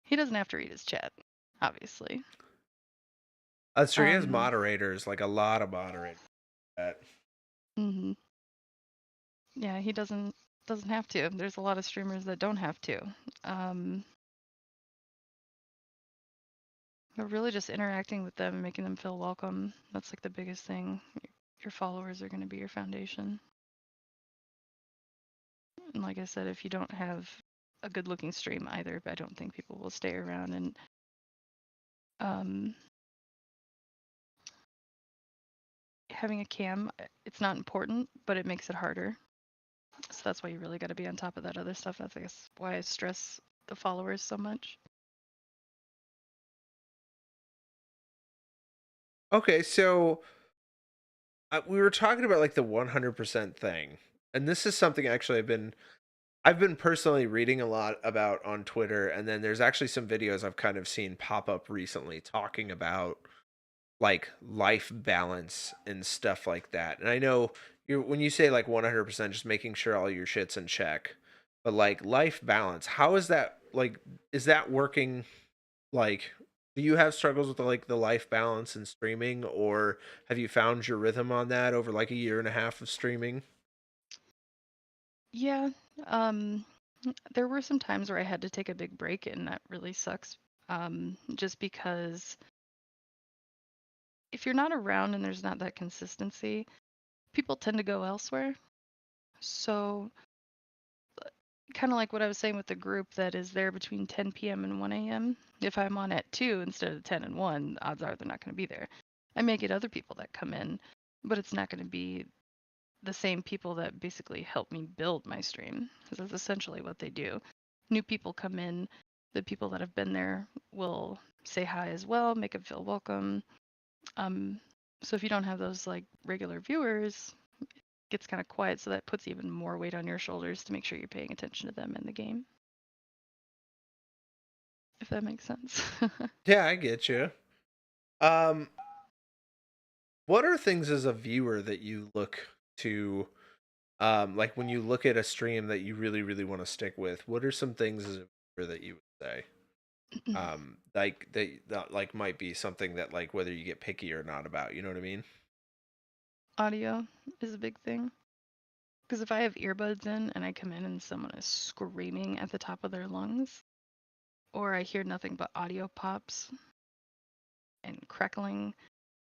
he doesn't have to read his chat, obviously. That's true. He has Um, moderators, like a lot of moderators. hmm Yeah, he doesn't have to. There's a lot of streamers that don't have to. Um, but really just interacting with them and making them feel welcome. That's like the biggest thing. Your followers are going to be your foundation. And like I said, if you don't have a good looking stream either, I don't think people will stay around. And um, having a cam, it's not important, but it makes it harder. So that's why you really got to be on top of that other stuff. That's, I guess, why I stress the followers so much. Okay, so we were talking about like the 100% thing, and this is something actually I've been personally reading a lot about on Twitter, and then there's actually some videos I've kind of seen pop up recently talking about like life balance and stuff like that. And I know when you say like 100%, just making sure all your shit's in check, but like life balance, how is that like? Is that working? Like, do you have struggles with like the life balance and streaming, or have you found your rhythm on that over like a year and a half of streaming? Yeah, um, there were some times where I had to take a big break, and that really sucks. Just because if you're not around and there's not that consistency, people tend to go elsewhere. So, kind of like what I was saying with the group that is there between 10 p.m. and 1 a.m. If I'm on at 2 instead of 10 and 1, odds are they're not going to be there. I may get other people that come in, but it's not going to be the same people that basically help me build my stream, because that's essentially what they do. New people come in, the people that have been there will say hi as well, make them feel welcome. Um, so if you don't have those like regular viewers, it gets kind of quiet, so that puts even more weight on your shoulders to make sure you're paying attention to them in the game, if that makes sense. Yeah, I get you. Um, what are things as a viewer that you look to, like when you look at a stream that you really, really want to stick with? What are some things as a viewer that you would say, like that like might be something that like whether you get picky or not about? You know what I mean? Audio is a big thing. Because if I have earbuds in and I come in and someone is screaming at the top of their lungs, or I hear nothing but audio pops and crackling,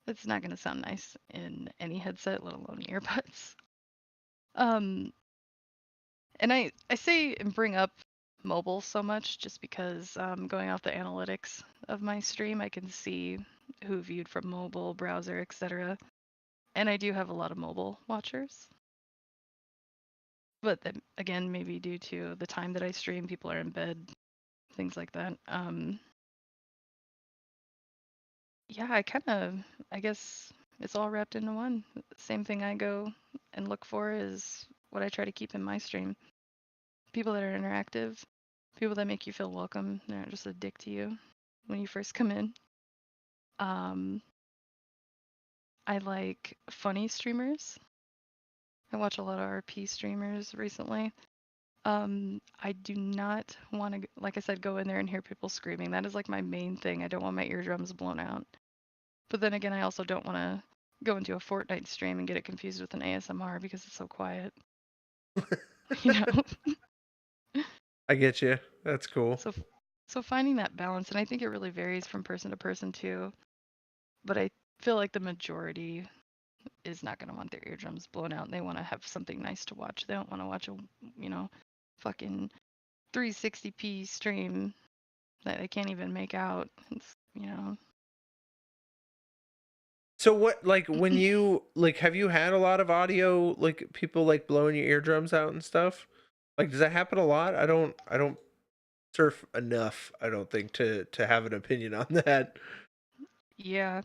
it's not going to sound nice in any headset, let alone earbuds. Um, and I say and bring up mobile so much just because going off the analytics of my stream, I can see who viewed from mobile, browser, etc. And I do have a lot of mobile watchers. But then again, maybe due to the time that I stream, people are in bed, things like that. Yeah, I guess it's all wrapped into one. Same thing I go and look for is what I try to keep in my stream. People that are interactive, people that make you feel welcome, they're not just a dick to you when you first come in. Um, I like funny streamers. I watch a lot of RP streamers recently. I do not want to, like I said, go in there and hear people screaming. That is like my main thing. I don't want my eardrums blown out. But then again, I also don't want to go into a Fortnite stream and get it confused with an ASMR because it's so quiet, you know? I get you. That's cool. So so finding that balance, and I think it really varies from person to person too, but I feel like the majority is not going to want their eardrums blown out and they want to have something nice to watch. They don't want to watch a, you know, fucking 360p stream that they can't even make out. It's, you know. So what like when you like have you had a lot of audio like people like blowing your eardrums out and stuff? Like does that happen a lot? I don't surf enough, I don't think to have an opinion on that. Yeah.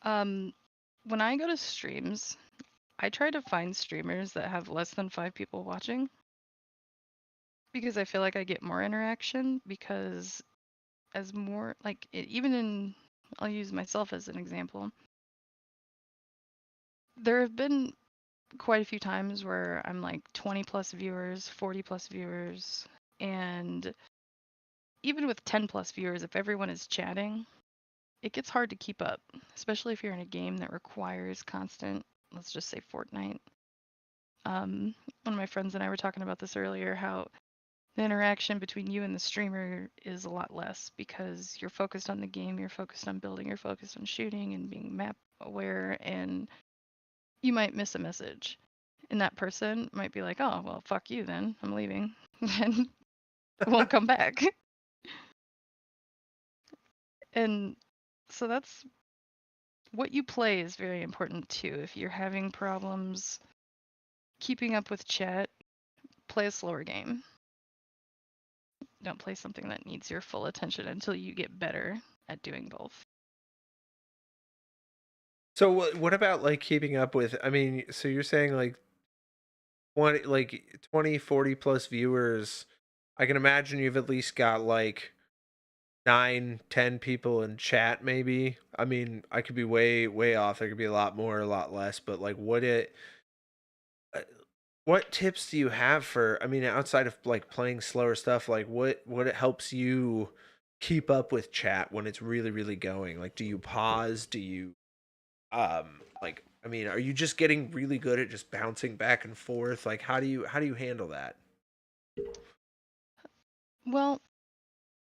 Um when I go to streams, I try to find streamers that have less than 5 people watching because I feel like I get more interaction because as more like even in I'll use myself as an example. There have been quite a few times where I'm like 20 plus viewers, 40 plus viewers, and even with 10 plus viewers, if everyone is chatting, it gets hard to keep up, especially if you're in a game that requires constant, let's just say Fortnite. One of my friends and I were talking about this earlier, how the interaction between you and the streamer is a lot less because you're focused on the game, you're focused on building, you're focused on shooting and being map aware, and you might miss a message. And that person might be like, oh, well, fuck you then, I'm leaving, and won't come back. And so that's what you play is very important too. If you're having problems keeping up with chat, play a slower game. Don't play something that needs your full attention until you get better at doing both. So what about like keeping up with, I mean, so you're saying like 20, 40 plus viewers. I can imagine you've at least got like 9, 10 people in chat maybe. I mean, I could be way off. There could be a lot more, a lot less, but like uh, what tips do you have for, I mean, outside of like playing slower stuff, like what it helps you keep up with chat when it's really going? Like do you pause? Do you like, I mean, are you just getting really good at just bouncing back and forth? Like how do you handle that? Well,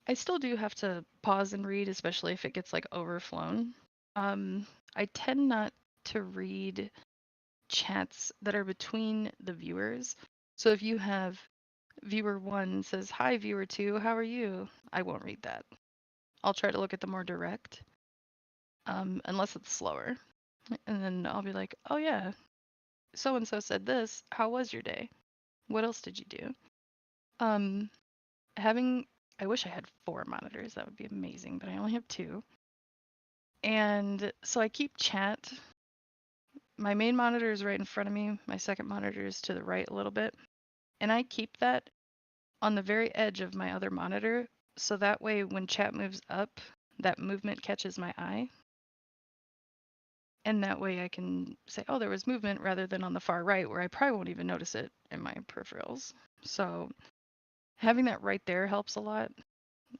I still do have to pause and read, especially if it gets like overflown. Um, I tend not to read chats that are between the viewers. So if you have viewer one says, "Hi, viewer two, how are you?" I won't read that. I'll try to look at the more direct, unless it's slower. And then I'll be like, "Oh yeah, so and so said this. How was your day? What else did you do?" Um, having I wish I had four monitors. That would be amazing, but I only have two. And so I keep chat. My main monitor is right in front of me. My second monitor is to the right a little bit. And I keep that on the very edge of my other monitor. So that way, when chat moves up, that movement catches my eye. And that way I can say, oh, there was movement rather than on the far right where I probably won't even notice it in my peripherals. So having that right there helps a lot.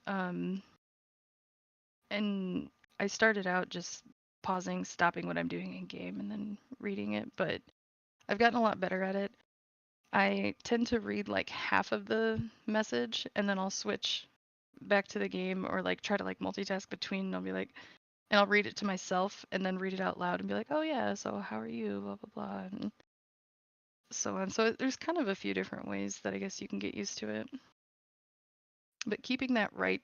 Um, and I started out just pausing, stopping what I'm doing in game, and then reading it, but I've gotten a lot better at it. I tend to read like half of the message and then I'll switch back to the game or like try to like multitask between and I'll be like and I'll read it to myself and then read it out loud and be like, "Oh yeah, so how are you?" blah blah blah and so on. So there's kind of a few different ways that I guess you can get used to it. But keeping that right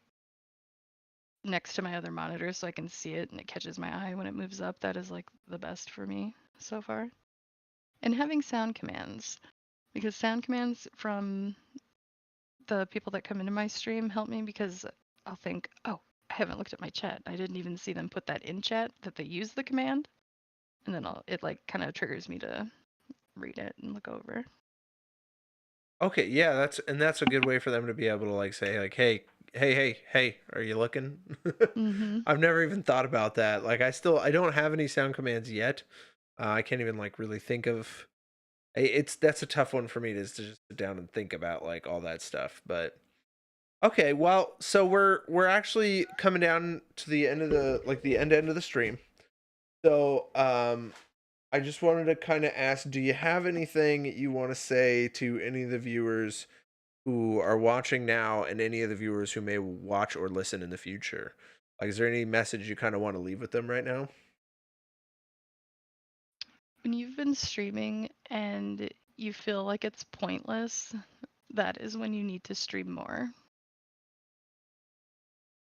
next to my other monitor so I can see it and it catches my eye when it moves up, that is like the best for me so far. And having sound commands because sound commands from the people that come into my stream help me because I'll think, oh, I haven't looked at my chat. I didn't even see them put that in chat that they use the command. And then it like kind of triggers me to read it and look over. Okay, yeah, that's a good way for them to be able to like say like, hey, are you looking? Mm-hmm. I've never even thought about that. Like I don't have any sound commands yet. I can't even like really think of it's that's a tough one for me to just sit down and think about like all that stuff. But okay, well, so we're actually coming down to the end of the like the end of the stream. So, I just wanted to kind of ask, do you have anything you want to say to any of the viewers who are watching now and any of the viewers who may watch or listen in the future? Like, is there any message you kind of want to leave with them right now? When you've been streaming and you feel like it's pointless, that is when you need to stream more.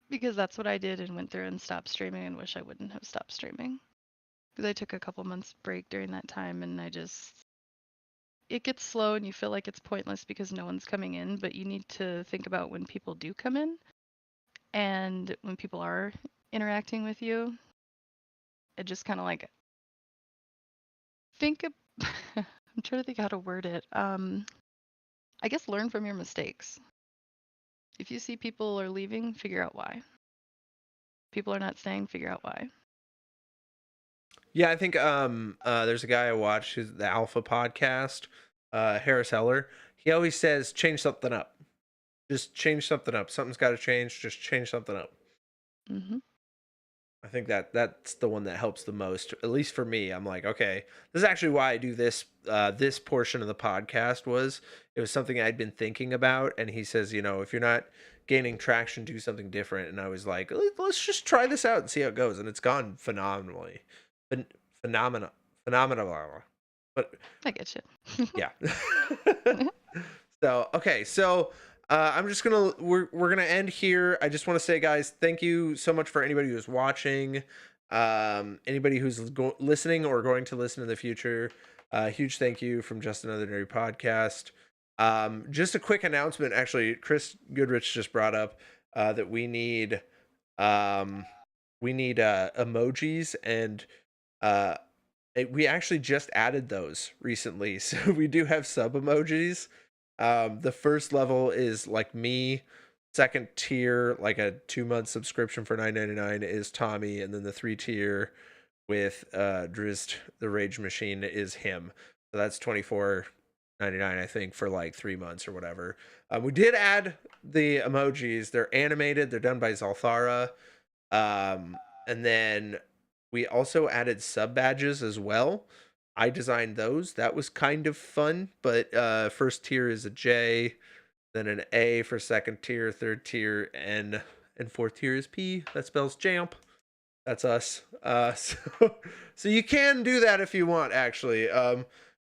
Because that's what I did and went through and stopped streaming and wish I wouldn't have stopped streaming. Because I took a couple months break during that time and it gets slow and you feel like it's pointless because no one's coming in, but you need to think about when people do come in and when people are interacting with you. It just kind of like think I'm trying to think how to word it. I guess learn from your mistakes. If you see people are leaving, figure out why. People are not staying, figure out why. Yeah, I think there's a guy I watch who's the Alpha podcast, Harris Heller. He always says change something up. Just change something up. Something's got to change. Just change something up. Hmm. I think that's the one that helps the most, at least for me. I'm like, okay, this is actually why I do this. This portion of the podcast was it was something I'd been thinking about, and he says, you know, if you're not gaining traction, do something different. And I was like, let's just try this out and see how it goes, and it's gone phenomenally, Phen- phenomena, phenomenal. But I get you. yeah. So okay, so I'm just gonna we're gonna end here. I just want to say, guys, thank you so much for anybody who's watching, anybody who's listening or going to listen in the future. Huge thank you from Just Another Nerdy Podcast. Just a quick announcement. Actually, Chris Goodrich just brought up that um, we need emojis and Uh, we actually just added those recently, so we do have sub emojis. The first level is like me. Second tier, like a 2 month subscription for $9.99, is Tommy, and then the 3 tier with Drizzt the Rage Machine is him. So that's 24.99, I think, for like 3 months or whatever. We did add the emojis. They're animated. They're done by Zalthara. And then we also added sub badges as well. I designed those. That was kind of fun. But first tier is a J, then an A for second tier, third tier N, and fourth tier is P. That spells JANP. That's us. So you can do that if you want, actually.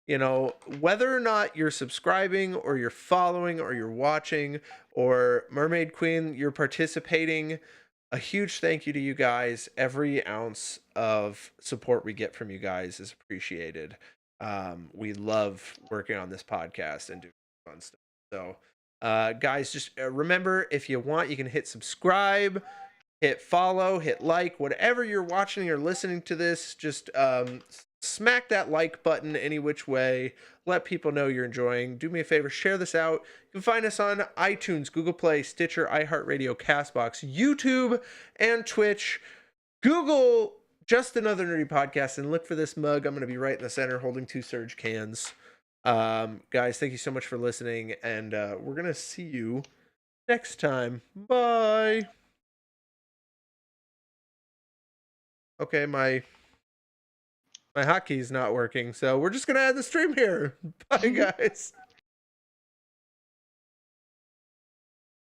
Whether or not you're subscribing or you're following or you're watching or Mermaid Queen, you're participating, a huge thank you to you guys. Every ounce of support we get from you guys is appreciated. We love working on this podcast and doing fun stuff. So, guys, just remember, if you want, you can hit subscribe, hit follow, hit like, whatever you're watching or listening to this. Just smack that like button any which way. Let people know you're enjoying. Do me a favor, share this out. You can find us on iTunes, Google Play, Stitcher, iHeartRadio, Castbox, YouTube, and Twitch. Google Just Another Nerdy Podcast and look for this mug. I'm going to be right in the center holding 2 Surge cans. Guys, thank you so much for listening, and we're going to see you next time. Bye. Okay, my hotkeys not working, so we're just gonna end the stream here. Bye, guys.